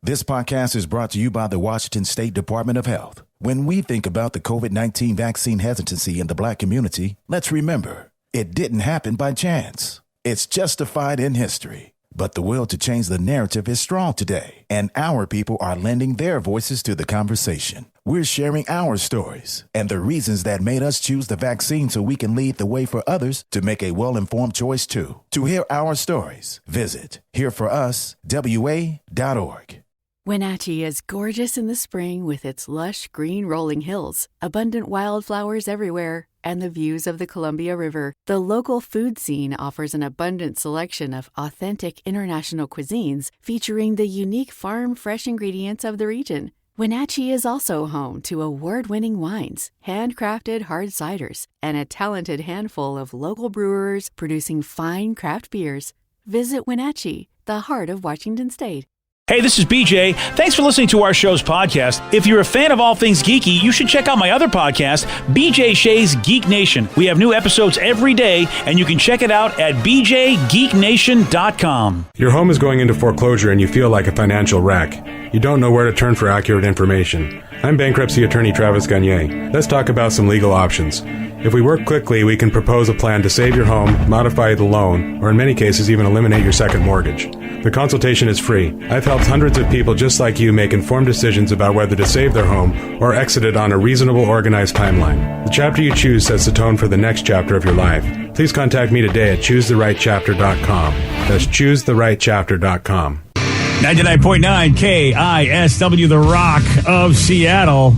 This podcast is brought to you by the Washington State Department of Health. When we think about the COVID-19 vaccine hesitancy in the Black community, let's remember, it didn't happen by chance. It's justified in history. But the will to change the narrative is strong today, and our people are lending their voices to the conversation. We're sharing our stories and the reasons that made us choose the vaccine so we can lead the way for others to make a well-informed choice too. To hear our stories, visit hereforuswa.org. Wenatchee is gorgeous in the spring with its lush green rolling hills, abundant wildflowers everywhere, and the views of the Columbia River. The local food scene offers an abundant selection of authentic international cuisines featuring the unique farm-fresh ingredients of the region. Wenatchee is also home to award-winning wines, handcrafted hard ciders, and a talented handful of local brewers producing fine craft beers. Visit Wenatchee, the heart of Washington State. Hey, this is BJ. Thanks for listening to our show's podcast. If you're a fan of all things geeky, you should check out my other podcast, BJ Shea's Geek Nation. We have new episodes every day, and you can check it out at bjgeeknation.com. Your home is going into foreclosure and you feel like a financial wreck. You don't know where to turn for accurate information. I'm bankruptcy attorney Travis Gagne. Let's talk about some legal options. If we work quickly, we can propose a plan to save your home, modify the loan, or in many cases even eliminate your second mortgage. The consultation is free. I've helped hundreds of people just like you make informed decisions about whether to save their home or exit it on a reasonable, organized timeline. The chapter you choose sets the tone for the next chapter of your life. Please contact me today at choosetherightchapter.com. That's choosetherightchapter.com. 99.9 KISW, the Rock of Seattle.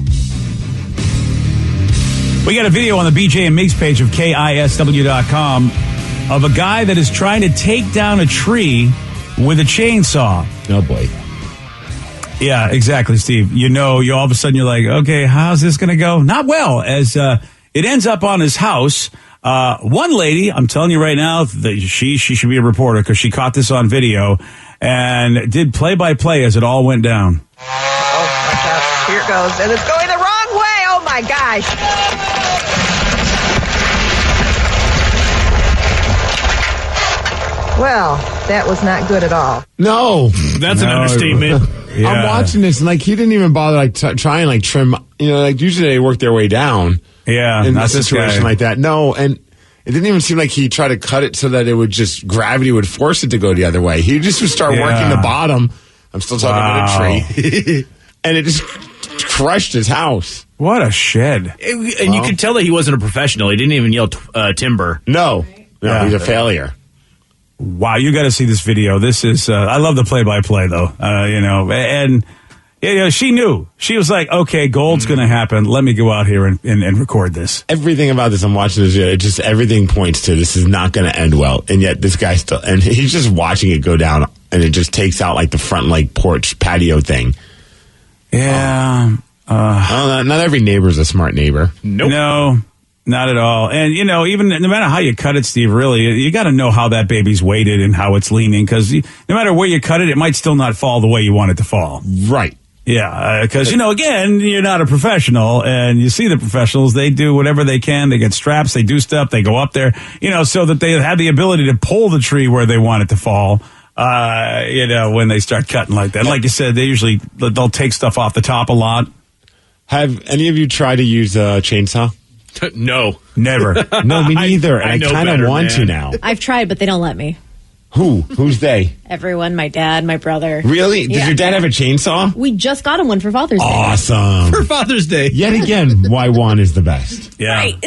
We got a video on the BJ and Migs page of KISW.com of a guy that is trying to take down a tree with a chainsaw. Oh, boy. Yeah, exactly, Steve. You all of a sudden you're like, okay, how's this going to go? Not well, as it ends up on his house. One lady, I'm telling you right now, that she should be a reporter because she caught this on video and did play-by-play as it all went down. Oh, watch out. Here it goes. And it's going the wrong way. Oh, my gosh. Well, that was not good at all. No. That's an understatement. Yeah. I'm watching this, and, he didn't even bother, try and, trim. Usually they work their way down. Yeah. In a situation like that. No, and it didn't even seem like he tried to cut it so that it would gravity would force it to go the other way. He just would start working the bottom. I'm still talking about a tree. And it just crushed his house. What a shed. And you could tell that he wasn't a professional. He didn't even yell timber. No, he's a failure. Wow, you got to see this video. This is, I love the play-by-play, though, and she knew. She was like, okay, gold's going to happen. Let me go out here and record this. Everything about this, I'm watching this video, everything points to this is not going to end well. And yet this guy still, and he's just watching it go down, and it just takes out the front, porch patio thing. Yeah. Not every neighbor's a smart neighbor. Nope. No. Not at all. And, even no matter how you cut it, Steve, really, you got to know how that baby's weighted and how it's leaning, because no matter where you cut it, it might still not fall the way you want it to fall. Right. Yeah, because, again, you're not a professional, and you see the professionals, they do whatever they can. They get straps, they do stuff, they go up there, so that they have the ability to pull the tree where they want it to fall, when they start cutting like that. Like you said, they'll take stuff off the top a lot. Have any of you tried to use a chainsaw? No. Never. No, me neither. And I kind of want to now. I've tried, but they don't let me. Who? Who's they? Everyone. My dad, my brother. Really? Does your dad have a chainsaw? We just got him one for Father's Day. Awesome. For Father's Day. Yet again, why one is the best. Yeah. Right.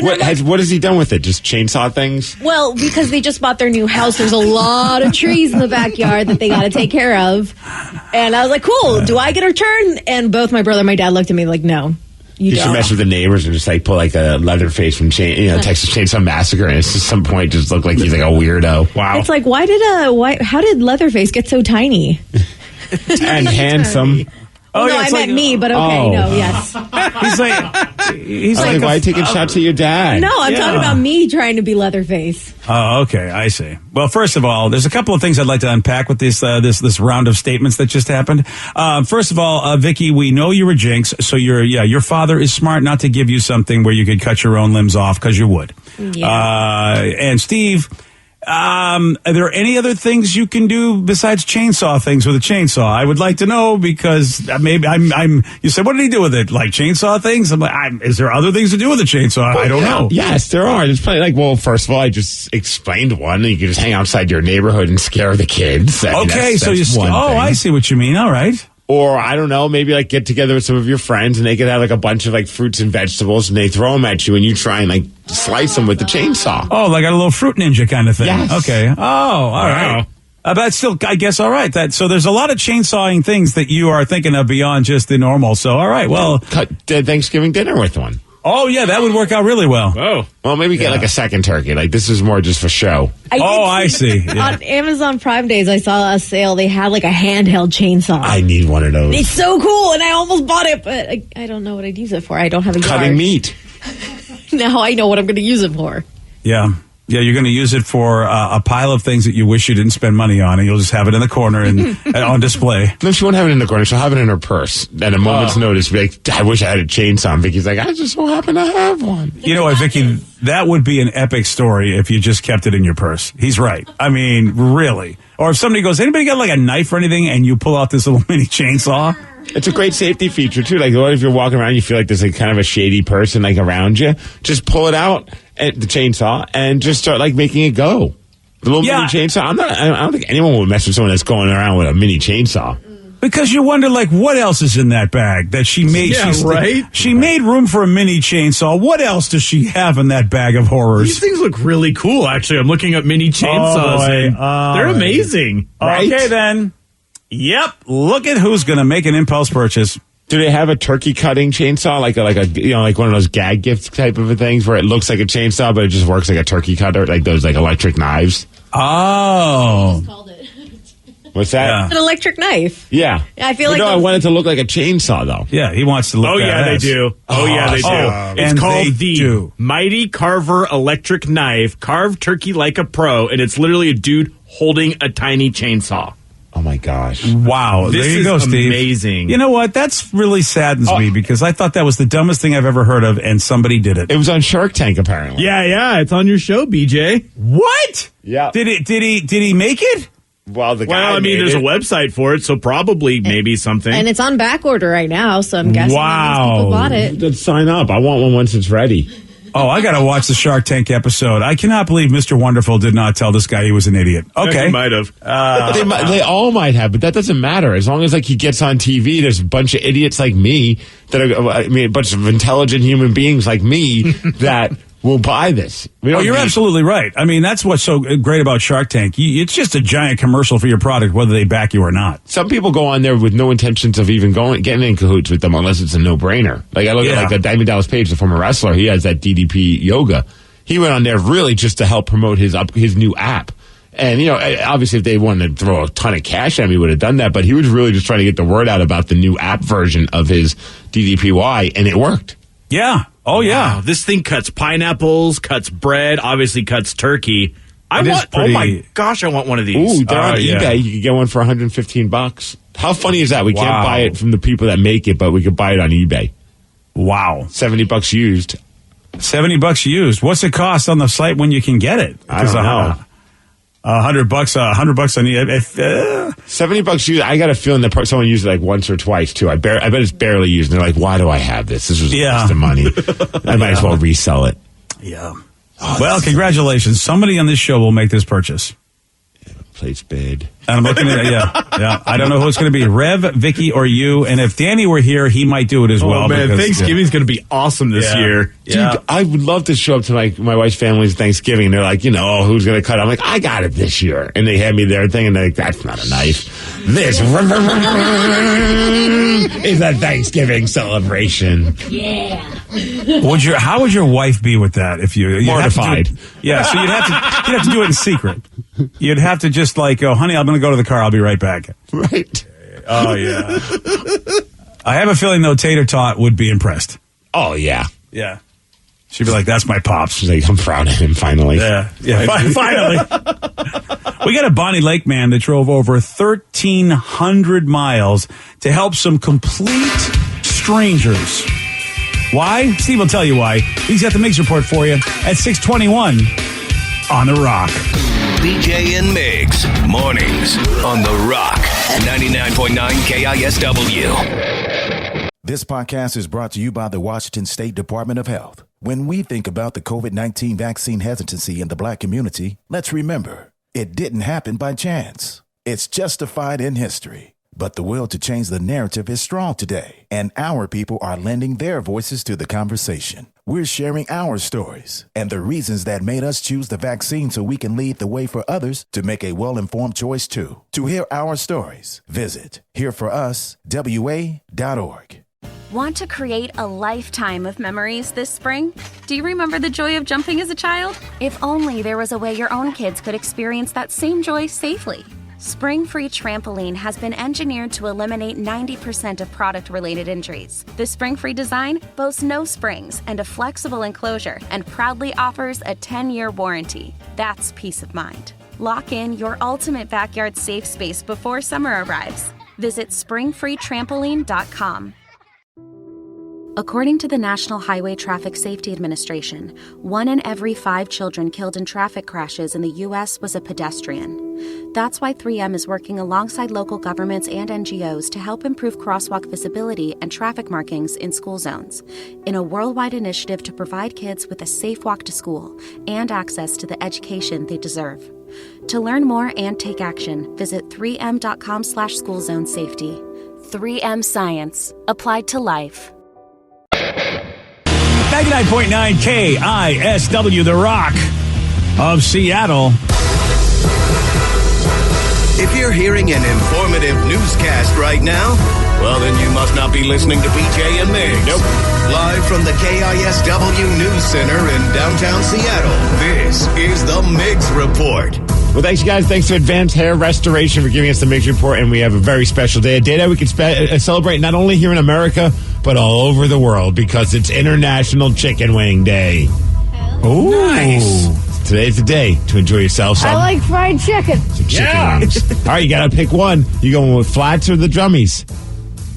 What has he done with it? Just chainsaw things? Well, because they just bought their new house, there's a lot of trees in the backyard that they got to take care of. And I was like, cool, do I get a turn? And both my brother and my dad looked at me like, no. You should mess with the neighbors and just pull a Leatherface from Texas Chainsaw Massacre, and it's at some point just look like he's a weirdo. Wow. It's like, how did Leatherface get so tiny? And handsome. Oh, no, I meant me, but okay, no, yes. He's like, why are you taking shots at your dad? No, I'm talking about me trying to be Leatherface. Oh, okay, I see. Well, first of all, there's a couple of things I'd like to unpack with this round of statements that just happened. First of all, Vicky, we know you're a jinx, so your father is smart not to give you something where you could cut your own limbs off, because you would. Yeah. And Steve, Are there any other things you can do besides chainsaw things with a chainsaw? I would like to know because maybe you said, what did he do with it? Like chainsaw things? I'm like, is there other things to do with a chainsaw? I don't know. Yes, there are. There's probably well, first of all, I just explained one. You can just hang outside your neighborhood and scare the kids. Okay, so you one thing. I see what you mean. All right. Or, I don't know, maybe like get together with some of your friends and they could have like a bunch of like fruits and vegetables and they throw them at you and you try and like slice them with the chainsaw. Oh, like a little fruit ninja kind of thing. Yes. Okay. Oh, all right. But still, I guess, all right. So there's a lot of chainsawing things that you are thinking of beyond just the normal. So, all right, well. Cut Thanksgiving dinner with one. Oh, yeah, that would work out really well. Oh. Well, maybe get like a second turkey. Like, this is more just for show. I see. Yeah. On Amazon Prime Days, I saw a sale. They had like a handheld chainsaw. I need one of those. It's so cool, and I almost bought it, but I don't know what I'd use it for. I don't have a Cutting yard. meat. Now I know what I'm going to use it for. Yeah. Yeah, you're going to use it for a pile of things that you wish you didn't spend money on, and you'll just have it in the corner and on display. No, she won't have it in the corner. She'll have it in her purse. At a moment's notice, be like, I wish I had a chainsaw. And Vicky's like, I just so happen to have one. You know what, Vicky? That would be an epic story if you just kept it in your purse. He's right. I mean, really. Or if somebody goes, anybody got like a knife or anything, and you pull out this little mini chainsaw? It's a great safety feature, too. Like, what if you're walking around and you feel like there's like kind of a shady person like around you? Just pull it out, at the chainsaw, and just start like making it go. The little mini chainsaw. I don't think anyone would mess with someone that's going around with a mini chainsaw. Because you wonder, like, what else is in that bag that she made? Yeah, right? She made room for a mini chainsaw. What else does she have in that bag of horrors? These things look really cool, actually. I'm looking at mini chainsaws. They're amazing. Right? Okay, then. Yep. Look at who's going to make an impulse purchase. Do they have a turkey cutting chainsaw, like one of those gag gift type of things where it looks like a chainsaw but it just works like a turkey cutter, like those like electric knives? Oh, Called it. What's that? Yeah. An electric knife. Yeah. I feel like I want it to look like a chainsaw though. yeah. He wants to look. Oh, yeah, they badass. do. Oh, yeah, they do. It's and called they the do. Mighty Carver Electric Knife, carved turkey like a pro, and it's literally a dude holding a tiny chainsaw. Oh my gosh. Wow. This there you is go, Steve. amazing. You know what? That's really saddens me because I thought that was the dumbest thing I've ever heard of, and somebody did it. It was on Shark Tank apparently. Yeah, it's on your show, BJ. What? Yeah. Did he make it? Well, the guy Well, I mean, made there's it. a website for it, so probably maybe something. And it's on back order right now, so I'm guessing that means people bought it. Let's sign up. I want one once it's ready. Oh, I got to watch the Shark Tank episode. I cannot believe Mr. Wonderful did not tell this guy he was an idiot. Okay. He might have. They all might have, but that doesn't matter. As long as like he gets on TV, there's a bunch of idiots like me a bunch of intelligent human beings like me that will buy this. Oh, you're absolutely right. I mean, that's what's so great about Shark Tank. It's just a giant commercial for your product, whether they back you or not. Some people go on there with no intentions of even getting in cahoots with them unless it's a no-brainer. Like I look at like Diamond Dallas Page, the former wrestler. He has that DDP yoga. He went on there really just to help promote his new app. And, obviously if they wanted to throw a ton of cash at me, he would have done that. But he was really just trying to get the word out about the new app version of his DDPY, and it worked. Yeah. Oh, yeah. Wow, this thing cuts pineapples, cuts bread, obviously cuts turkey. Oh pretty- my gosh, I want one of these. Ooh, they're on yeah. eBay. You could get one for $115. How funny is that? We can't Wow. buy it from the people that make it, but we could buy it on eBay. Wow. $70 used. $70 used. What's it cost on the site when you can get it? I don't know. $100 on the $70 used. I got a feeling that someone used it like once or twice too. I bet it's barely used. And they're like, "Why do I have this? This was a waste of money. I might as well resell it." Yeah. Well, congratulations. Somebody on this show will make this purchase. Place bid. And I'm looking at yeah. I don't know who it's going to be, Rev, Vicky, or you. And if Danny were here, he might do it as well. Oh, man, because, Thanksgiving's going to be awesome this year. Dude, I would love to show up to my wife's family's Thanksgiving. They're like, who's going to cut? I'm like, I got it this year. And they hand me their thing, and they're like, that's not a knife. This is a Thanksgiving celebration. Yeah. How would your wife be with that if you'd Mortified. Have to do it, yeah, so you'd have to do it in secret. You'd have to just like go, honey, I'm going to go to the car. I'll be right back. Right. Oh, yeah. I have a feeling, though, Tater Tot would be impressed. Oh, yeah. Yeah. She'd be like, that's my pops. She's like, I'm proud of him, finally. Yeah, finally. We got a Bonnie Lake man that drove over 1,300 miles to help some complete strangers. Why? Steve will tell you why. He's got the Mix Report for you at 6:21 on The Rock. BJ and Migs, mornings on The Rock, 99.9 KISW. This podcast is brought to you by the Washington State Department of Health. When we think about the COVID-19 vaccine hesitancy in the Black community, let's remember, it didn't happen by chance. It's justified in history. But the will to change the narrative is strong today, and our people are lending their voices to the conversation. We're sharing our stories and the reasons that made us choose the vaccine so we can lead the way for others to make a well-informed choice too. To hear our stories, visit hereforuswa.org. Want to create a lifetime of memories this spring? Do you remember the joy of jumping as a child? If only there was a way your own kids could experience that same joy safely. Spring Free Trampoline has been engineered to eliminate 90% of product-related injuries. The Spring Free design boasts no springs and a flexible enclosure and proudly offers a 10-year warranty. That's peace of mind. Lock in your ultimate backyard safe space before summer arrives. Visit springfreetrampoline.com. According to the National Highway Traffic Safety Administration, 1 in every 5 children killed in traffic crashes in the U.S. was a pedestrian. That's why 3M is working alongside local governments and NGOs to help improve crosswalk visibility and traffic markings in school zones, in a worldwide initiative to provide kids with a safe walk to school and access to the education they deserve. To learn more and take action, visit 3m.com/schoolzonesafety. 3M Science. Applied to life. 99.9 KISW, The Rock of Seattle. If you're hearing an informative newscast right now, well, then you must not be listening to BJ and Migs. Nope. Live from the KISW News Center in downtown Seattle, this is the Migs Report. Well, thanks, guys. Thanks to Advanced Hair Restoration for giving us the Migs Report, and we have a very special day, a day that we can celebrate not only here in America, but all over the world, because it's International Chicken Wing Day. Oh, nice. Today's the day to enjoy yourself some. I like fried chicken. Chicken wings. All right, you got to pick one. You going with flats or the drummies?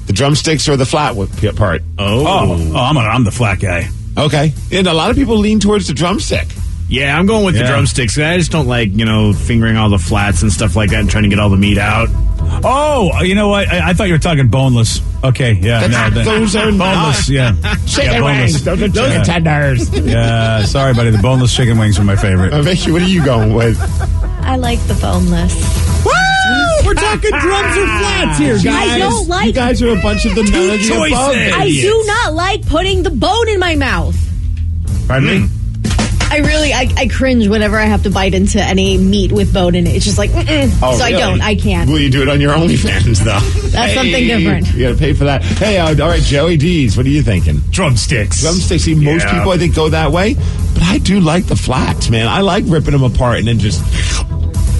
The drumsticks or the flat part? I'm the flat guy. Okay. And a lot of people lean towards the drumstick. Yeah, I'm going with the drumsticks. I just don't like, fingering all the flats and stuff like that and trying to get all the meat out. Oh, you know what? I thought you were talking boneless. Okay, yeah. Those are boneless, yeah. Chicken boneless. wings. Those are tenders. Yeah, sorry, buddy. The boneless chicken wings are my favorite. Vicky, what are you going with? I like the boneless. Woo! We're talking drums or flats here, guys. I don't like. You guys are a bunch of the none of the above. I do not like putting the bone in my mouth. Pardon me? I cringe whenever I have to bite into any meat with bone in it. It's just like, really? I can't. Will you do it on your OnlyFans, though? That's something different. You got to pay for that. Hey, all right, Joey D's, what are you thinking? Drumsticks. Drumsticks. See, most people, I think, go that way. But I do like the flats, man. I like ripping them apart and then just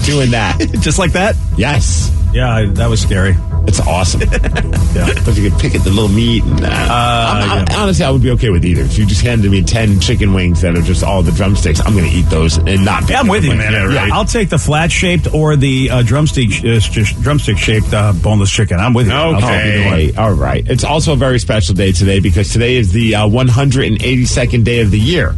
doing that. Just like that? Yes. Yeah, that was scary. It's awesome. But you can pick at the little meat. And, honestly, I would be okay with either. If you just handed me 10 chicken wings that are just all the drumsticks, I'm going to eat those and not pick. Yeah, I'm with you, man. Yeah. I'll take the flat-shaped or the drumstick-shaped boneless chicken. I'm with you. Okay. All right. It's also a very special day today because today is the 182nd day of the year.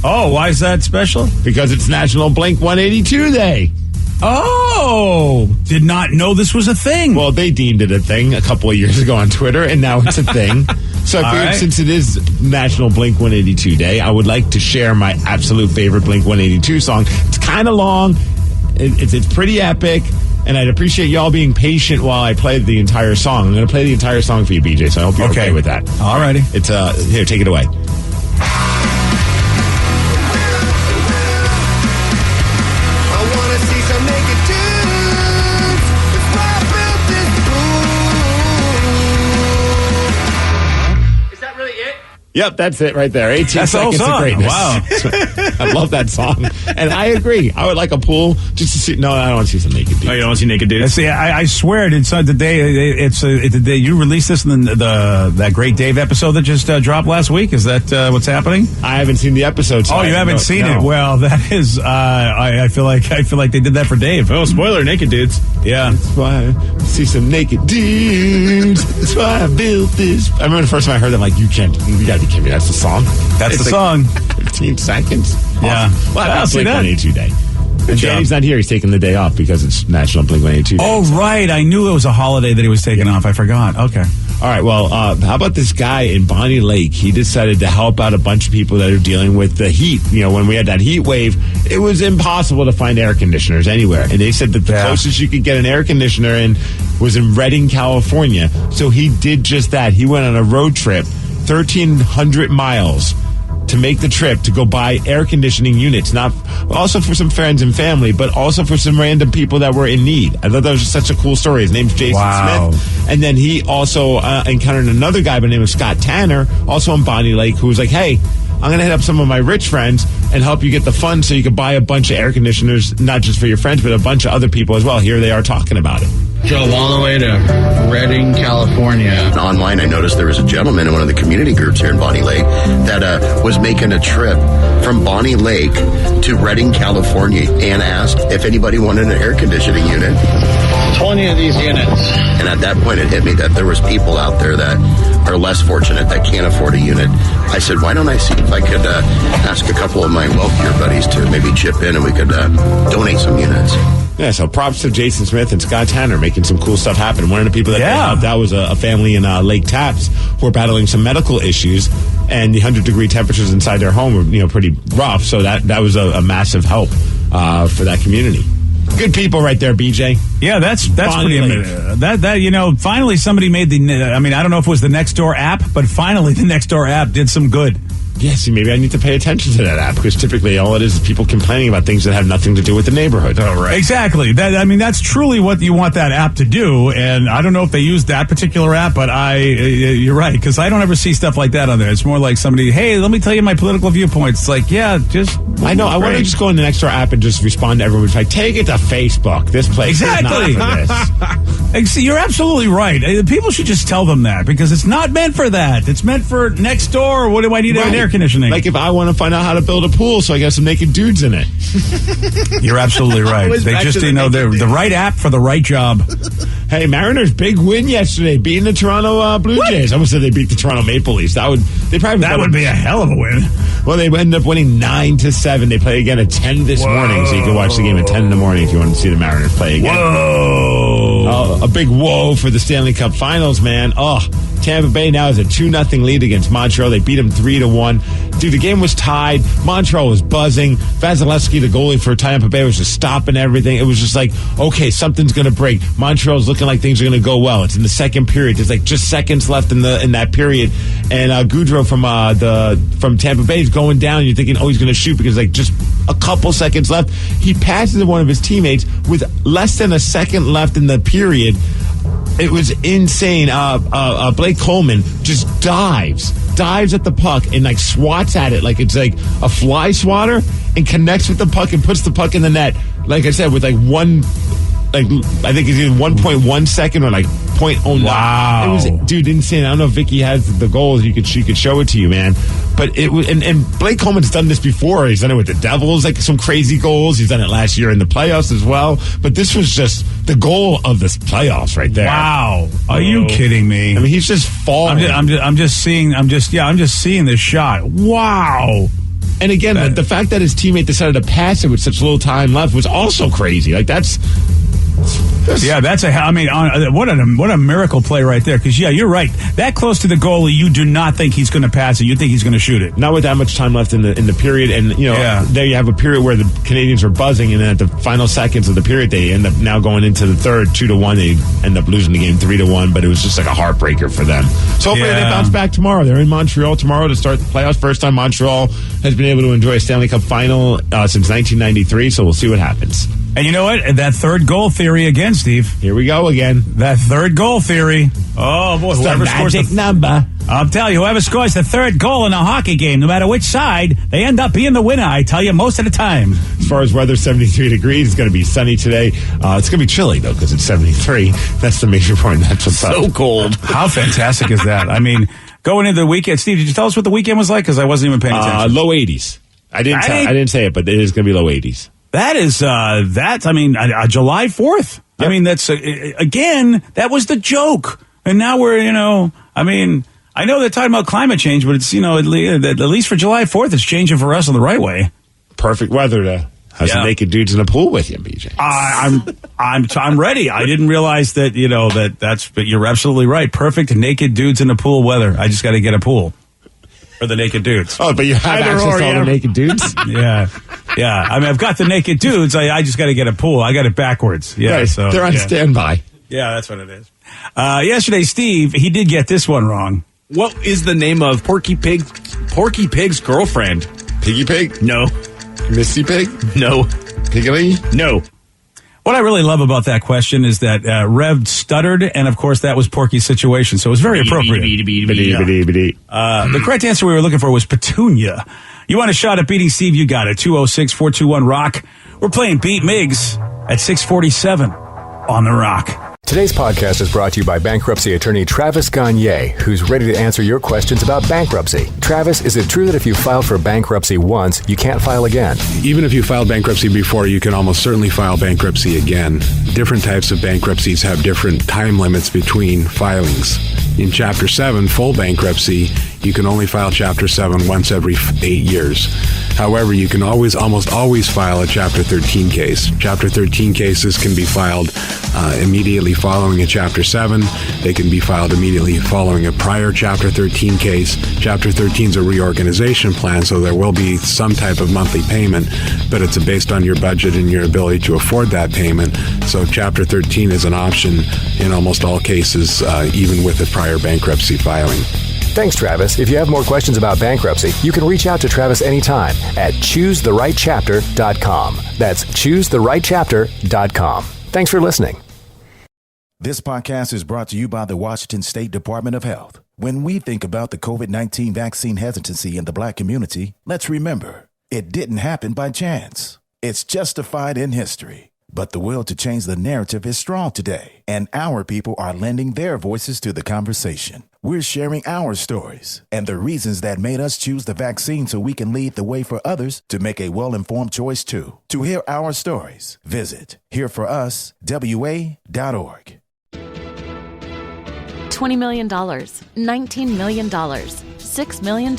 Oh, why is that special? Because it's National Blink 182 Day. Oh, did not know this was a thing. Well, they deemed it a thing a couple of years ago on Twitter, and now it's a thing. So I figured since it is National Blink 182 Day, I would like to share my absolute favorite Blink 182 song. It's kind of long. It's pretty epic, and I'd appreciate y'all being patient while I play the entire song. I'm going to play the entire song for you, BJ, so I hope you're okay with that. All righty. It's here, take it away. Yep, that's it right there. 18 seconds of greatness. Wow. I love that song. And I agree. I would like a pool just to see. No, I don't want to see some naked dudes. Oh, you don't want to see naked dudes? See, I swear it's the day. It's the day you released this in that Great Dave episode that just dropped last week. Is that what's happening? I haven't seen the episode. So you haven't seen it? Well, that is. I feel like they did that for Dave. Oh, spoiler! Naked dudes. Yeah. That's why I see some naked dudes. That's why I built this. I remember the first time I heard them, like, you gotta be kidding me. That's the song? That's the song. 15 seconds? Yeah. Awesome. Well, that's Blink 182 Day. And Danny's not here. He's taking the day off because it's National Blink-182 Day. Oh, right. I knew it was a holiday that he was taking off. I forgot. Okay. All right, well, how about this guy in Bonnie Lake? He decided to help out a bunch of people that are dealing with the heat. You know, when we had that heat wave, it was impossible to find air conditioners anywhere. And they said that the closest you could get an air conditioner in was in Redding, California. So he did just that. He went on a road trip, 1,300 miles, to make the trip to go buy air conditioning units, not also for some friends and family, but also for some random people that were in need. I thought that was just such a cool story. His name's Jason Smith. And then he also encountered another guy by the name of Scott Tanner, also in Bonnie Lake, who was like, hey, I'm going to hit up some of my rich friends and help you get the funds so you can buy a bunch of air conditioners, not just for your friends, but a bunch of other people as well. Here they are talking about it. Drove all the way to Redding, California. Online, I noticed there was a gentleman in one of the community groups here in Bonnie Lake that was making a trip from Bonnie Lake to Redding, California, and asked if anybody wanted an air conditioning unit. 20 of these units. And at that point, it hit me that there was people out there that are less fortunate that can't afford a unit. I said, why don't I see if I could ask a couple of my wealthier buddies to maybe chip in and we could donate some units. Yeah, so props to Jason Smith and Scott Tanner making some cool stuff happen. One of the people that helped out was a family in Lake Tapps who were battling some medical issues, and the 100-degree temperatures inside their home were pretty rough. So that was a massive help for that community. Good people right there, BJ. Yeah, that's pretty amazing. That finally somebody made I don't know if it was the Nextdoor app, but finally the Nextdoor app did some good. Yeah, see, maybe I need to pay attention to that app because typically all it is people complaining about things that have nothing to do with the neighborhood. Oh, right. Exactly. That's truly what you want that app to do. And I don't know if they use that particular app, but you're right, because I don't ever see stuff like that on there. It's more like somebody, hey, let me tell you my political viewpoints. It's like, yeah, just. I know. I want to just go in the Nextdoor app and just respond to everyone. It's like, take it to Facebook. This place exactly. is not for this. See, you're absolutely right. People should just tell them that because it's not meant for that. It's meant for Nextdoor. What do I need to have air conditioning? Like if I want to find out how to build a pool so I got some naked dudes in it. You're absolutely right. They just, the right app for the right job. Hey, Mariners, big win yesterday, beating the Toronto Blue Jays. I almost said they beat the Toronto Maple Leafs. That would be a hell of a win. Well, they ended up winning 9-7. They play again at 10 this morning, so you can watch the game at 10 in the morning if you want to see the Mariners play again. Whoa! A big whoa for the Stanley Cup Finals, man. Tampa Bay now has a 2-0 lead against Montreal. They beat them 3-1. Dude, the game was tied. Montreal was buzzing. Vasilevsky, the goalie for Tampa Bay, was just stopping everything. It was just like, okay, something's going to break. Montreal's looking like things are going to go well. It's in the second period. There's like just seconds left in that period. And Goudreau from Tampa Bay is going down. And you're thinking, he's going to shoot because like just a couple seconds left. He passes to one of his teammates with less than a second left in the period. It was insane. Blake Coleman just dives at the puck and like swats at it like it's like a fly swatter and connects with the puck and puts the puck in the net. Like I said, with I think it's either 1.1 second or like 0.09. Wow. It was, dude, insane. I don't know if Vicky has the goals. She could show it to you, man. But it was, and Blake Coleman's done this before. He's done it with the Devils, like some crazy goals. He's done it last year in the playoffs as well. But this was just the goal of this playoffs right there. Wow. Are you kidding me? I mean, he's just falling. I'm just seeing this shot. Wow. And again, the fact that his teammate decided to pass it with such little time left was also crazy. Like that's what a miracle play right there. Because you're right. That close to the goalie, you do not think he's going to pass it. You think he's going to shoot it. Not with that much time left in the period. And there you have a period where the Canadians are buzzing, and then at the final seconds of the period, they end up now going into the third 2-1. They end up losing the game 3-1. But it was just like a heartbreaker for them. So hopefully they bounce back tomorrow. They're in Montreal tomorrow to start the playoffs. First time Montreal has been able to enjoy a Stanley Cup final since 1993. So we'll see what happens. And you know what? That third goal theory again, Steve. Here we go again. That third goal theory. Oh, boy. Whoever scores the number. I'll tell you, whoever scores the third goal in a hockey game, no matter which side, they end up being the winner, I tell you, most of the time. As far as weather, 73 degrees. It's going to be sunny today. It's going to be chilly, though, because it's 73. That's the major point. That's what's so cold. How fantastic is that? I mean, going into the weekend, Steve, did you tell us what the weekend was like? Because I wasn't even paying attention. Low 80s. I didn't say it, but it is going to be low 80s. That is, July 4th. Yeah. I mean, that's, again, that was the joke. And now we're, I know they're talking about climate change, but it's, at least for July 4th, it's changing for us in the right way. Perfect weather to Have some naked dudes in a pool with you, BJ. I'm ready. I didn't realize that, but you're absolutely right. Perfect naked dudes in the pool weather. I just got to get a pool for the naked dudes. Oh, but you have access to all the naked dudes? Yeah. I mean, I've got the naked dudes. I just got to get a pool. I got it backwards. Yeah. Right. So they're on standby. Yeah, that's what it is. Yesterday, Steve, he did get this one wrong. What is the name of Porky Pig's girlfriend? Piggy Pig? No. Misty Pig? No. Piggly? No. What I really love about that question is that Rev stuttered, and of course that was Porky's situation, so it was very appropriate. The correct answer we were looking for was Petunia. You want a shot at beating Steve? You got it. 206-421-ROCK. We're playing Beat Miggs at 647 on The Rock. Today's podcast is brought to you by bankruptcy attorney Travis Gagne, who's ready to answer your questions about bankruptcy. Travis, is it true that if you filed for bankruptcy once, you can't file again? Even if you filed bankruptcy before, you can almost certainly file bankruptcy again. Different types of bankruptcies have different time limits between filings. In Chapter 7, full bankruptcy, you can only file Chapter 7 once every 8 years. However, you can almost always file a Chapter 13 case. Chapter 13 cases can be filed immediately following a Chapter 7. They can be filed immediately following a prior Chapter 13 case. Chapter 13 is a reorganization plan, so there will be some type of monthly payment, but it's based on your budget and your ability to afford that payment. So Chapter 13 is an option in almost all cases, even with a prior bankruptcy filing. Thanks, Travis. If you have more questions about bankruptcy, you can reach out to Travis anytime at choosetherightchapter.com. That's choosetherightchapter.com. Thanks for listening. This podcast is brought to you by the Washington State Department of Health. When we think about the COVID-19 vaccine hesitancy in the Black community, let's remember, it didn't happen by chance. It's justified in history. But the will to change the narrative is strong today, and our people are lending their voices to the conversation. We're sharing our stories and the reasons that made us choose the vaccine so we can lead the way for others to make a well-informed choice too. To hear our stories, visit hereforuswa.org. $20 million, $19 million, $6 million.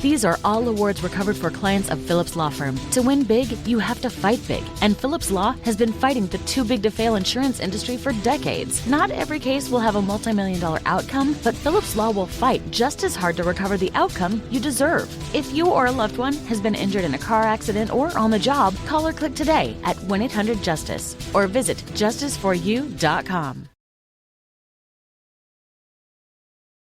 These are all awards recovered for clients of Phillips Law Firm. To win big, you have to fight big. And Phillips Law has been fighting the too big to fail insurance industry for decades. Not every case will have a multi-million-dollar outcome, but Phillips Law will fight just as hard to recover the outcome you deserve. If you or a loved one has been injured in a car accident or on the job, call or click today at 1-800-JUSTICE or visit justiceforyou.com.